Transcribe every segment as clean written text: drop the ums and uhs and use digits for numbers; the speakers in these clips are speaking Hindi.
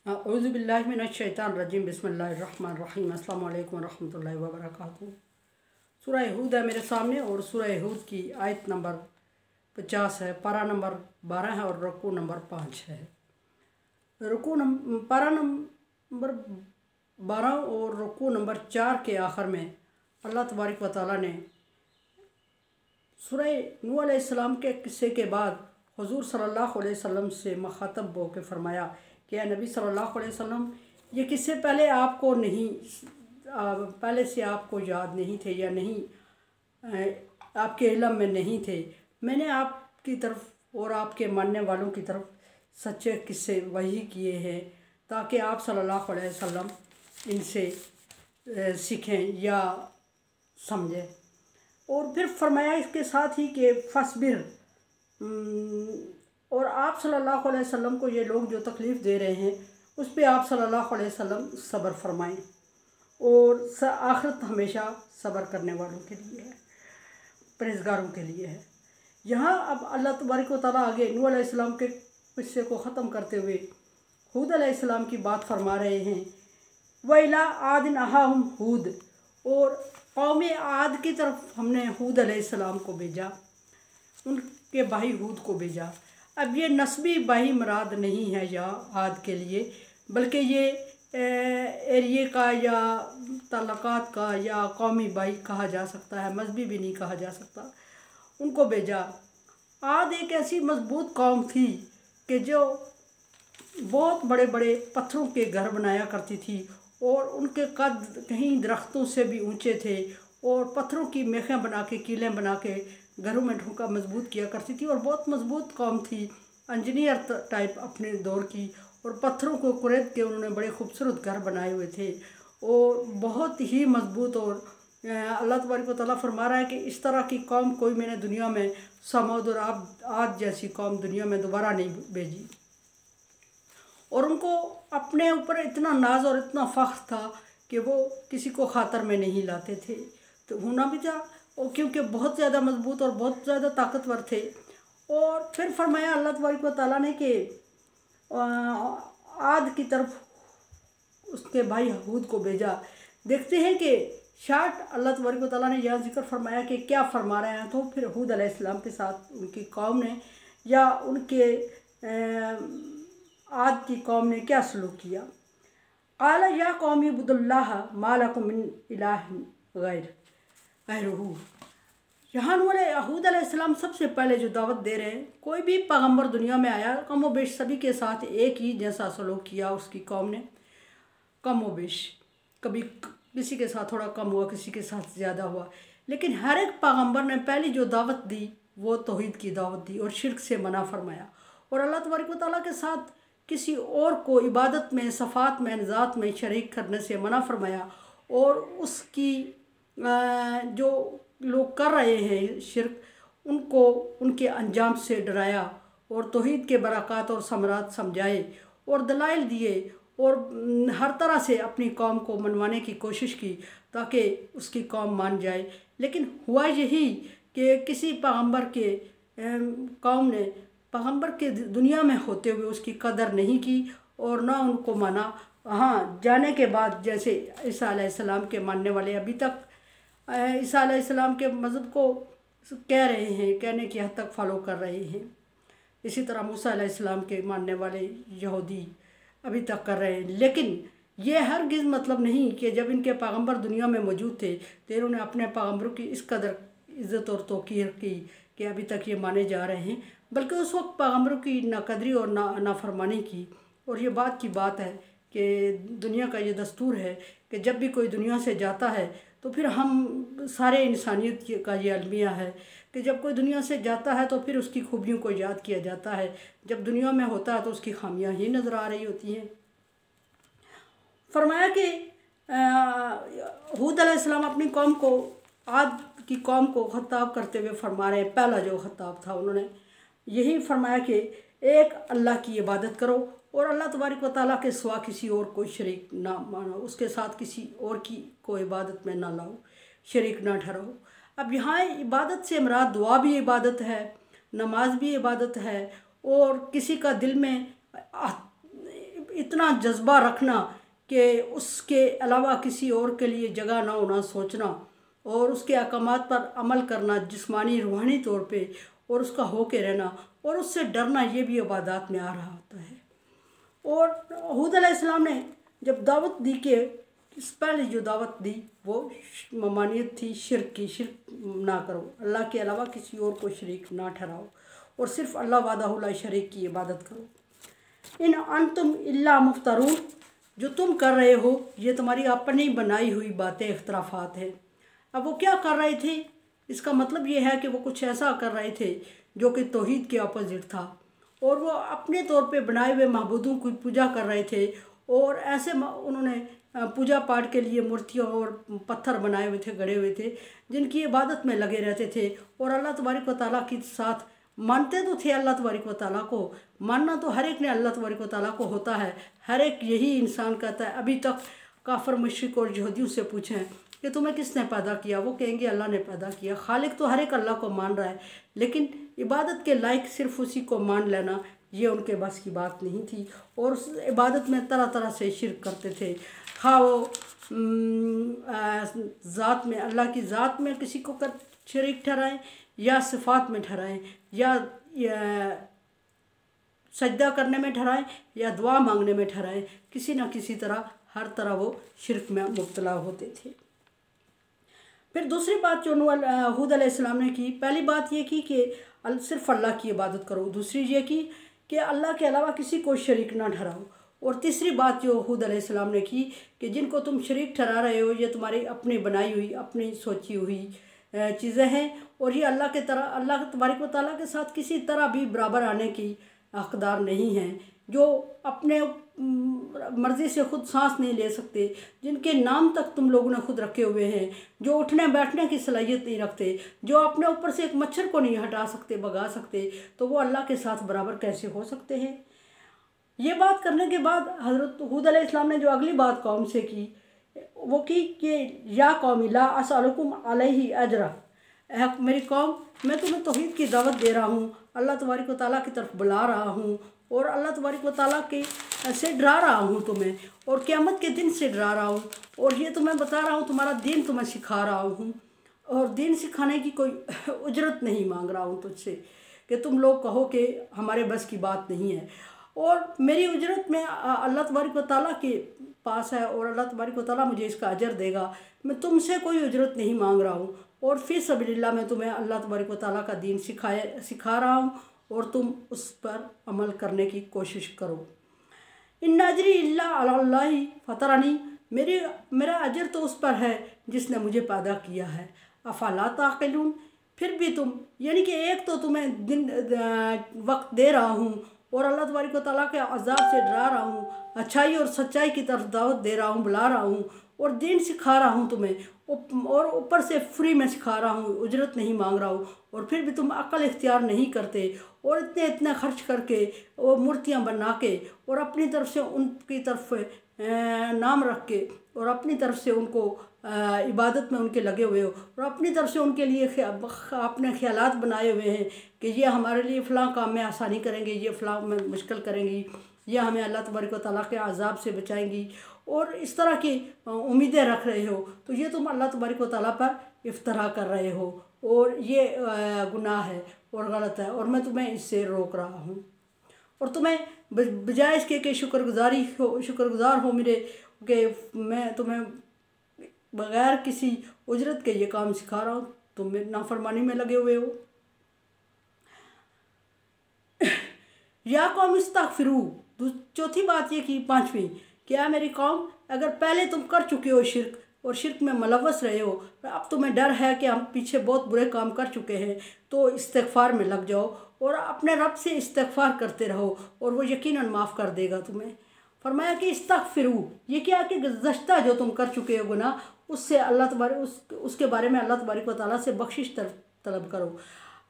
औज़ुबिल्लाहिमिनश्शैतानिर्रजीम बिस्मिल्लाहिर्रहमानिर्रहीम अस्सलामु अलैकुम रहमतुल्लाहि व बरकातुहू। सूरह हूद है मेरे सामने और सूरह हूद की आयत नंबर 50 है, पारा नंबर 12 है और रुकू नंबर 5 है। पारा नंबर 12 और रुकू नंबर 4 के आखिर में अल्लाह तबारक व तआला ने सूरह नूह अलैहिस्सलाम के किस्से के बाद हुजूर सल्लल्लाहु अलैहि वसल्लम से मुखातब होकर फरमाया कि या नबी सल्लल्लाहु अलैहि वसल्लम, ये किस्से पहले आपको नहीं, पहले से आपको याद नहीं थे या नहीं, आपके इल्म में नहीं थे। मैंने आपकी तरफ और आपके मानने वालों की तरफ सच्चे किस्से वही किए हैं ताकि आप सल्लल्लाहु अलैहि वसल्लम इनसे सीखें या समझें। और फिर फरमाया इसके साथ ही कि फसबिर, और आप सल्लल्लाहु अलैहि वसल्लम को ये लोग जो तकलीफ़ दे रहे हैं उस पर आप सल्लल्लाहु अलैहि वसल्लम सब्र फरमाएं। और आखिरत हमेशा सब्र करने वालों के लिए है, परहेज़गारों के लिए है। यहाँ अब अल्लाह तबारक व तआला आगे नूह अलैहिस्सलाम के किस्से को ख़त्म करते हुए हूद अलैहिस्सलाम की बात फरमा रहे हैं। व इला आदिन अहाहुम हूद, और कौम आद की तरफ हमने हूद अलैहिस्सलाम को भेजा, उनके भाई हूद को भेजा। अब ये नस्बी भाई मुराद नहीं है या आद के लिए, बल्कि ये एरिए का या ताल्लुकात का या कौमी भाई कहा जा सकता है, मजहबी भी नहीं कहा जा सकता। उनको भेजा। आद एक ऐसी मजबूत कौम थी कि जो बहुत बड़े बड़े पत्थरों के घर बनाया करती थी और उनके कद कहीं दरख्तों से भी ऊंचे थे और पत्थरों की मेखें बना के, कीलें बना के घरों में ढोका मजबूत किया करती थी और बहुत मजबूत कौम थी, इंजीनियर टाइप अपने दौर की। और पत्थरों को कुरेद के उन्होंने बड़े खूबसूरत घर बनाए हुए थे और बहुत ही मजबूत। और अल्लाह तबारक व तआला फरमा रहा है कि इस तरह की कौम कोई मैंने दुनिया में, समूद और आद जैसी कौम दुनिया में दोबारा नहीं भेजी। और उनको अपने ऊपर इतना नाज और इतना फ़ख्र था कि वो किसी को खातर में नहीं लाते थे, तो होना भी था, और क्योंकि बहुत ज़्यादा मजबूत और बहुत ज़्यादा ताकतवर थे। और फिर फरमाया अल्लाह तबारक व तआला ने कि आद की तरफ उसके भाई हूद को भेजा। देखते हैं कि शार्ट अल्लाह तबारक व तआला ने यह जिक्र फरमाया कि क्या फरमा रहे हैं। तो फिर हूद अलैहिस्सलाम के साथ उनकी कौम ने या उनके आद की कौम ने क्या सलूक किया। क़ाला या कौमी इब्दुल्लाह मा लकुम मिन इलाहिन गैरुहू। यहाँ हूद अलैहिस्सलाम सबसे पहले जो दावत दे रहे हैं, कोई भी पैगम्बर दुनिया में आया कम व बेश सभी के साथ एक ही जैसा सलूक किया उसकी कौम ने, कम व बेश। कभी किसी के साथ थोड़ा कम हुआ, किसी के साथ ज़्यादा हुआ, लेकिन हर एक पैगम्बर ने पहली जो दावत दी वो तौहीद की दावत दी और शिरक से मना फरमाया। और अल्लाह तबारक व तआला के साथ किसी और को इबादत में, सफ़ात में, ज़ात में शरीक करने से मना फरमाया। और उसकी जो लोग कर रहे हैं शिरक, उनको उनके अंजाम से डराया और तौहीद के बरक़ात और समरात समझाए और दलाइल दिए और हर तरह से अपनी कौम को मनवाने की कोशिश की ताकि उसकी कौम मान जाए। लेकिन हुआ यही कि किसी पैगम्बर के कौम ने पैगम्बर के दुनिया में होते हुए उसकी कदर नहीं की और ना उनको माना। हाँ, जाने के बाद जैसे ईसा अलैहिस्सलाम के मानने वाले अभी तक ईसा अलैहिस्सलाम के मज़हब को कह रहे हैं, कहने की हद तक फॉलो कर रहे हैं, इसी तरह मूसा अलैहिस्सलाम के मानने वाले यहूदी अभी तक कर रहे हैं। लेकिन ये हरगिज़ मतलब नहीं कि जब इनके पैगम्बर दुनिया में मौजूद थे तो इन्होंने अपने पैगम्बरों की इस कदर इज़्ज़त और तौक़ीर की कि अभी तक ये माने जा रहे हैं, बल्कि उस वक्त पैगम्बरों की नाकदरी और नाफरमानी की। और ये बात की बात है कि दुनिया का ये दस्तूर है कि जब भी कोई दुनिया से जाता है तो फिर हम सारे इंसानियत का ये अलमिया है कि जब कोई दुनिया से जाता है तो फिर उसकी खूबियों को याद किया जाता है, जब दुनिया में होता है तो उसकी खामियां ही नज़र आ रही होती हैं। फरमाया कि हूद अलैहिस्सलाम अपनी कौम को, आद की कौम को खिताब करते हुए फरमा रहे हैं, पहला जो खिताब था उन्होंने यही फरमाया कि एक अल्लाह की इबादत करो और अल्लाह तबारक व तआला के सिवा किसी और को शरीक ना मानो, उसके साथ किसी और की को इबादत में ना लाओ, शरीक ना ठहराओ। अब यहाँ इबादत से मुराद दुआ भी इबादत है, नमाज भी इबादत है और किसी का दिल में इतना जज्बा रखना कि उसके अलावा किसी और के लिए जगह ना होना सोचना, और उसके अहकामात पर अमल करना जिस्मानी रूहानी तौर पे, और उसका होके रहना और उससे डरना, ये भी इबादत में आ रहा होता है। और हूद अलैहिस्सलाम ने जब दावत दी कि इस पहले जो दावत दी वो ममानियत थी शिर्क की, शिर्क ना करो, अल्लाह के अलावा किसी और को शरीक ना ठहराओ और सिर्फ अल्लाह वाहदहू ला शरीक की इबादत करो। इन अंतुम इल्ला मुफ्तरून, जो तुम कर रहे हो ये तुम्हारी अपनी बनाई हुई बातें इख्तराफात हैं। अब वो क्या कर रहे थे, इसका मतलब ये है कि वो कुछ ऐसा कर रहे थे जो कि तौहीद के अपोजिट था, और वो अपने तौर पे बनाए हुए महबूदों की पूजा कर रहे थे, और ऐसे उन्होंने पूजा पाठ के लिए मूर्तियाँ और पत्थर बनाए हुए थे, गड़े हुए थे, जिनकी इबादत में लगे रहते थे। और अल्लाह तबारक व तआला के साथ मानते तो थे, अल्लाह तबारक व तआला को मानना तो हर एक ने अल्लाह तबारक व तआला को होता है, हर एक यही इंसान कहता है। अभी तक काफिर मुशरिक और यहूदियों से पूछें कि तुम्हें किसने पैदा किया, वो कहेंगे अल्लाह ने पैदा किया। खालिक तो हर एक अल्लाह को मान रहा है, लेकिन इबादत के लायक सिर्फ उसी को मान लेना ये उनके बस की बात नहीं थी। और उस इबादत में तरह तरह से शिरक करते थे, खा वो ज़ात में, अल्लाह की ज़ात में किसी को कर शरीक ठहराएं, या सिफ़ात में ठहराएं, या सजदा करने में ठहराएं, या दुआ मांगने में ठहराएं, किसी न किसी तरह हर तरह वो शिरक में मुब्तला होते थे। फिर दूसरी बात जो हूद अलैहिस्सलाम ने की, पहली बात ये की कि सिर्फ अल्लाह की इबादत करो, दूसरी ये की कि अल्लाह के अलावा किसी को शरीक ना ठहराओ, और तीसरी बात जो हूद अलैहिस्सलाम ने की कि जिनको तुम शरीक ठहरा रहे हो ये तुम्हारी अपनी बनाई हुई, अपनी सोची हुई चीज़ें हैं, और ये अल्लाह के तरह, अल्लाह तबारक व तआला के साथ किसी तरह भी बराबर आने की हकदार नहीं हैं, जो अपने मर्ज़ी से ख़ुद सांस नहीं ले सकते, जिनके नाम तक तुम लोगों ने खुद रखे हुए हैं, जो उठने बैठने की सलाहियत नहीं रखते, जो अपने ऊपर से एक मच्छर को नहीं हटा सकते, भगा सकते, तो वो अल्लाह के साथ बराबर कैसे हो सकते हैं। ये बात करने के बाद हज़रत हूद अलैहिस्सलाम ने जो अगली बात कौम से की वो की कि या कौमी ला असअलुकुम अलैहि अजरा, मेरी कौम मैं तुम्हें तौहीद की दावत दे रहा हूँ, अल्लाह तबारक व तआला की तरफ बुला रहा हूँ, और अल्लाह तबारक व तआला के से डरा रहा हूँ तुम्हें, और क़यामत के दिन से डरा रहा हूँ, और ये तुम्हें बता रहा हूँ, तुम्हारा दीन तुम्हें सिखा रहा हूँ, और दीन सिखाने की कोई उजरत नहीं मांग रहा हूँ तुझसे कि तुम लोग कहो कि हमारे बस की बात नहीं है। और मेरी उजरत में अल्लाह तबारक व तआला के पास है, और अल्लाह तबारक व तआला मुझे इसका अजर देगा, मैं तुमसे कोई उजरत नहीं मांग रहा हूँ, और फ़ी सबिलिल्लाह मैं तुम्हें अल्लाह तबारक व तआला का दीन सिखा रहा हूँ, और तुम उस पर अमल करने की कोशिश करो। इन अजरी इल्ला अल्लाही फ़तरनी, मेरा अजर तो उस पर है जिसने मुझे पैदा किया है। अफ़ला ताक़िलून, फिर भी तुम, यानी कि एक तो तुम्हें दिन वक्त दे रहा हूँ, और अल्लाह तबारक व तआला के अज़ाब से डरा रहा हूँ, अच्छाई और सच्चाई की तरफ दावत दे रहा हूँ, बुला रहा हूँ, और दीन सिखा रहा हूँ तुम्हें, और ऊपर से फ्री में सिखा रहा हूँ, उजरत नहीं मांग रहा हूँ, और फिर भी तुम अक्ल इख्तियार नहीं करते, और इतने खर्च करके और मूर्तियाँ बना के, और अपनी तरफ से उनकी तरफ नाम रख के, और अपनी तरफ से उनको इबादत में उनके लगे हुए हो, और अपनी तरफ से उनके लिए अपने ख्यालात बनाए हुए हैं कि ये हमारे लिए फ़लाँ काम में आसानी करेंगे, ये फ़लाँ में मुश्किल करेंगी, ये हमें अल्लाह तबारक व तआला के अज़ाब से बचाएंगी, और इस तरह की उम्मीदें रख रहे हो, तो ये तुम अल्लाह तबारक व तआला पर इफ्तरा कर रहे हो, और ये गुनाह है और गलत है, और मैं तुम्हें इससे रोक रहा हूँ। और तुम्हें बजाय इसके कि शुक्रगुजार हो मेरे, कि मैं तुम्हें बग़ैर किसी उजरत के ये काम सिखा रहा हूँ, तुम मेरी नाफरमानी में लगे हुए हो। या कौम इस्तग़फिरू, चौथी बात ये की, पाँचवीं, क्या मेरी कौम, अगर पहले तुम कर चुके हो शिरक और शिरक में मुलव्वस रहे हो, अब तुम्हें डर है कि हम पीछे बहुत बुरे काम कर चुके हैं, तो इस्तिग़फ़ार में लग जाओ और अपने रब से इस्तिग़फ़ार करते रहो, और वो यकीनन माफ़ कर देगा तुम्हें। फरमाया कि इस्तग़फिरू, ये क्या कि गुज़श्ता जो तुम कर चुके हो गुनाह, उससे अल्लाह तबारक उसके बारे में अल्लाह तबारक व तआला से बख्शिश तलब करो।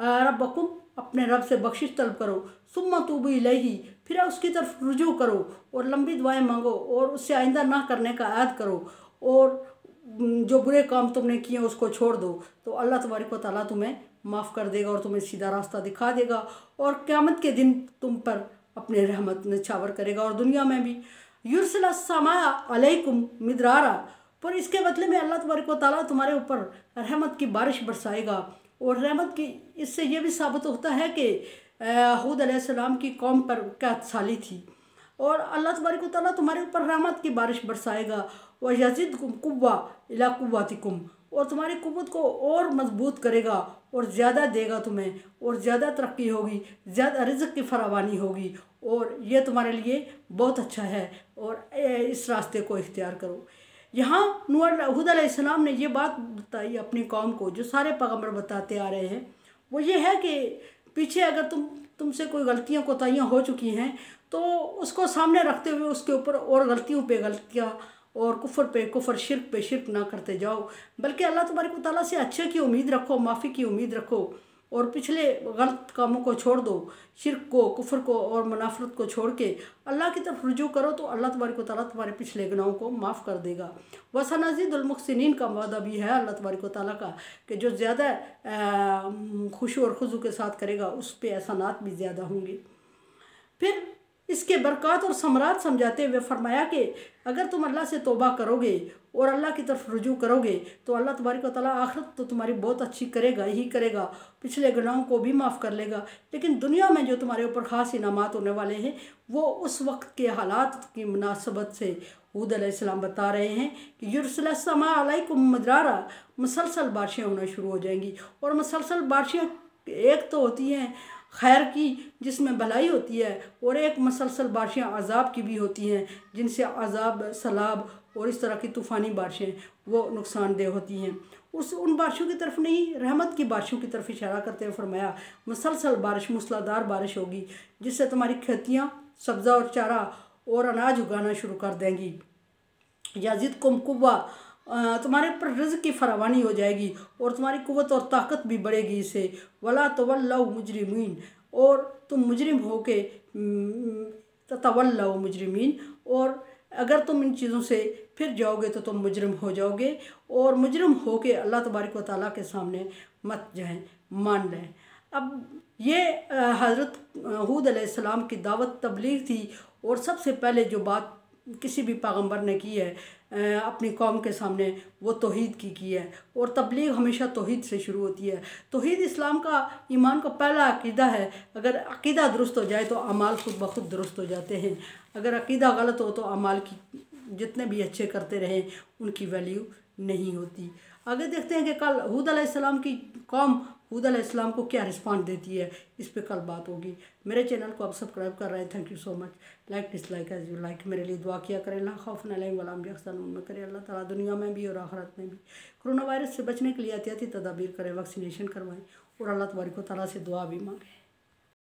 रब्बकुम, अपने रब से बख्शिश तलब करो। सुम्मा तूबू इलैही, फिर उसकी तरफ रुजू करो और लंबी दुआएं मांगो, और उससे आइंदा ना करने का ऐद करो, और जो बुरे काम तुमने किए उसको छोड़ दो, तो अल्लाह तबारक व तआला तुम्हें माफ़ कर देगा और तुम्हें सीधा रास्ता दिखा देगा, और क़यामत के दिन तुम पर अपने रहमत नछावर करेगा और दुनिया में भी। युरसिल अस्समा अलैकुम मिदरारा, पर इसके बदले में अल्लाह तबारक व तआला तुम्हारे ऊपर रहमत की बारिश बरसाएगा। और रहमत की इससे ये भी साबित होता है कि हूद अलैहिस्सलाम की कौम पर क्या साली थी, और अल्लाह तबारक व तआला तुम्हारे ऊपर रहमत की बारिश बरसाएगा। व यज़िदकुम कुव्वा इला कुव्वतिकुम, और तुम्हारी कुव्वत को और मजबूत करेगा और ज़्यादा देगा तुम्हें, और ज़्यादा तरक्की होगी, ज़्यादा रिज़्क़ की फरावानी होगी, और ये तुम्हारे लिए बहुत अच्छा है, और इस रास्ते को इख्तियार करो। यहाँ हूद अलैहिस्सलाम ने ये बात बताई अपनी कौम को जो सारे पैगंबर बताते आ रहे हैं, वो ये है कि पीछे अगर तुमसे कोई गलतियाँ कोताहियाँ हो चुकी हैं तो उसको सामने रखते हुए उसके ऊपर और गलतियों पे गलतियाँ और कुफर पे कुफर, शिर्क पे शिर्क ना करते जाओ, बल्कि अल्लाह तबारक व तआला से अच्छे की उम्मीद रखो, माफ़ी की उम्मीद रखो, और पिछले गलत कामों को छोड़ दो, शिर्क को, कुफर को और मुनाफरत को छोड़ के अल्लाह की तरफ रुजू करो, तो अल्लाह तबारक व तआला तुम्हारे पिछले गुनाहों को माफ़ कर देगा। वसनज़ीदुल मुहसिनीन का वादा भी है अल्लाह तबारक व तआला का कि जो ज़्यादा खुशू और खुजू के साथ करेगा उस पर एहसानात भी ज़्यादा होंगे। फिर इसके बरक़ात और समरात समझाते हुए फरमाया कि अगर तुम अल्लाह से तौबा करोगे और अल्लाह की तरफ रुजू करोगे तो अल्लाह तबारक व तआला आखिरत तो तुम्हारी बहुत अच्छी करेगा ही करेगा, पिछले गुनाहों को भी माफ़ कर लेगा। लेकिन दुनिया में जो तुम्हारे ऊपर ख़ास इनामात होने वाले हैं वो उस वक्त के हालात की मुनासबत से हूद अलैहिस्सलाम बता रहे हैं कि युरसिल समा अलैकुम मिदरारा, मुसलसल बारिशें होना शुरू हो जाएंगी। और मुसलसल बारिशें एक तो होती हैं खैर की जिसमें भलाई होती है, और एक मुसलसल बारिशें अज़ाब की भी होती हैं जिनसे अज़ाब, सैलाब और इस तरह की तूफ़ानी बारिशें वो नुकसानदेह होती हैं। उन बारिशों की तरफ नहीं, रहमत की बारिशों की तरफ इशारा करते हुए फरमाया मुसलसल बारिश, मूसलाधार बारिश होगी जिससे तुम्हारी खेतियाँ सब्ज़ा और चारा और अनाज उगाना शुरू कर देंगी। यज़िदकुम कुव्वा, तुम्हारे पर रिज़्क़ की फरावानी हो जाएगी और तुम्हारी कुव्वत और ताकत भी बढ़ेगी इससे। वला तवल्लौ मुजरिमीन, और तुम मुजरिम हो के तवल्लौ मुजरिमीन, और अगर तुम इन चीज़ों से फिर जाओगे तो तुम मुजरिम हो जाओगे, और मुजरिम हो के अल्लाह तबारक व तआला के सामने मत जाएं, मान लें। अब ये हज़रत हूद अलैहिस्सलाम की दावत तबलीग थी, और सबसे पहले जो बात किसी भी पैगंबर ने की है अपनी कौम के सामने वो तौहीद की है, और तबलीग हमेशा तौहीद से शुरू होती है। तौहीद इस्लाम का, ईमान का पहला अकीदा है। अगर अकीदा दुरुस्त हो जाए तो अमाल खुद ब खुद दुरुस्त हो जाते हैं। अगर अकीदा गलत हो तो अमाल की जितने भी अच्छे करते रहें उनकी वैल्यू नहीं होती। आगे देखते हैं कि कल हूद अलैहिस्सलाम की कौम हूद अलैहिस्सलाम को क्या रिस्पॉन्स देती है, इस पे कल बात होगी। मेरे चैनल को आप सब्सक्राइब कर रहे हैं, thank you so much. Like dislike as you like. मेरे लिए दुआ किया करें, ला खौफुन अलैहिम वला हुम यहज़नून में करें। अल्लाह ताला दुनिया में भी और आखिरत में भी कोरोना वायरस से बचने के लिए एहतियाती तदाबीर करें, वैक्सीनेशन करवाएं और अल्लाह तबारक व तआला से दुआ भी मांगें।